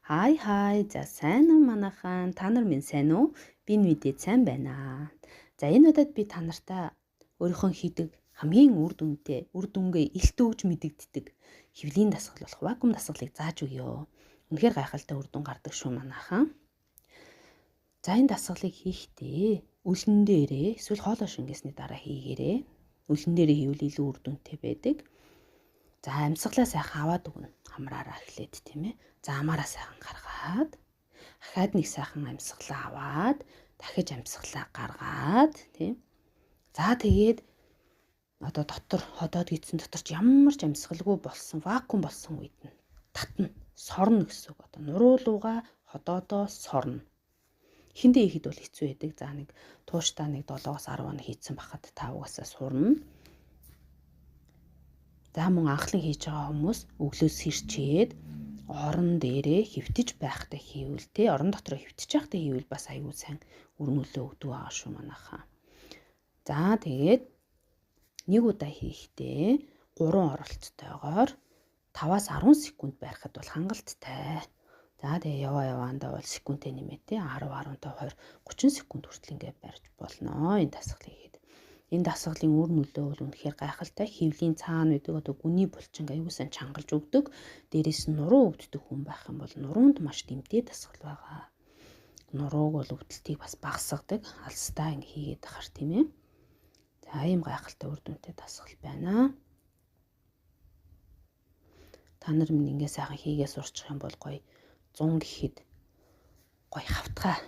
Хай. За сайн уу манайхан? Та нар минь сайн уу? Би мэдээд сайн байна. За энэ удаад би та нартай өөрийнхөө хийдэг хамгийн үр дүнгээ илт өгж мэдэгддэг хэвлийн дасгал болох вакуум дасгалыг зааж өгье. Үнэхээр гайхалтай үр дүн гардаг шүү манайхан. За энэ дасгалыг хийхдээ үлэн дээрээ эсвэл хоолой шингээсний дараа хийгээрэй. Үлэн дээрээ хийвэл илүү үр дүнтэй байдаг. За амьсгалаа сайхан аваад өгнө. Хамраараа эхлээд тийм ээ. За амаараа сайхан гаргаад дахиад нэг сайхан амьсгалаа аваад дахиж амьсгалаа гаргаад тийм. За тэгээд одоо дотор ходоод гидсэн дотор ч ямар ч амьсгалгүй болсон вакуум болсон үед нь татна, сорно гэсэн үг. Одоо нуруулууга ходоодоо сорно. Эхэндээ ихэд бол хэцүү байдаг. За нэг тууштай нэг 7-10 хоног хийцэн бахад тавгасаа сурна. За мөн анхлан хийж байгаа хүмүүс өглөөс сэрчээд орон дээрээ хөвтөж байхтай хийвэл те орон дотроо хөвтөж байхтай хийвэл бас аюул сайн үр нөлөө өгдөг байгаа шүү манайхаа. За тэгээд нэг удаа хийхдээ 3 оролцоотойгоор 5-аас 10 секунд барихад бол хангалттай. За тэгээ яваандаа бол секундтэй нэмээ те 10, 15, 20, 30 секунд хүртэл ингээд барьж болно энэ дасгалыг хийхэд. Энэ дасгалын үр нөлөө бол үнэхээр гайхалтай. Хөвлийн цаана байдаг одоо гүний булчинг аюул сайн чангалж өгдөг. Дээрээс нь нуруу өвддөг хүн байх юм бол нуруунд маш дэмтэй дасгал байгаа. Нурууг бол өвдөлтийг бас багасгадаг. Алстаа ингэ хийгээд ахаар тийм ээ. За ийм гайхалтай үр дүнтэй дасгал байна. Та нар минь ингэ сайхан хийгээ сурчих юм бол гоё 100 гэхэд гоё хавтгай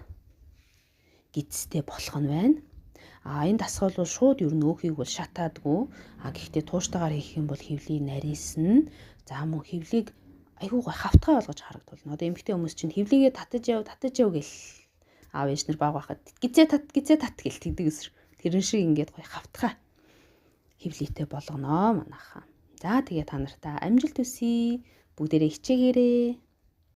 гидстэй болох нь байна. Энэ дасгал бол шууд ер нь өөхийг бол шатаадгүй. Гэхдээ тууштайгаар хийх юм бол хөвлийг нарийнсан. За мөн хөвлийг айгүй гой хавтгай болгож харагдуулна. Одоо эмэгтэй хүмүүс чинь хөвлийгээ татаж яв гэл аав ээж нар баг байхад гизээ тат гэл тэгдэг эсэр. Тэрэн шиг ингээд гой хавтгай хөвлийтэй болгоно манайхаа. За тэгээ та нартай амжилт хүсье. Бүгдээрээ хичээгээрэй.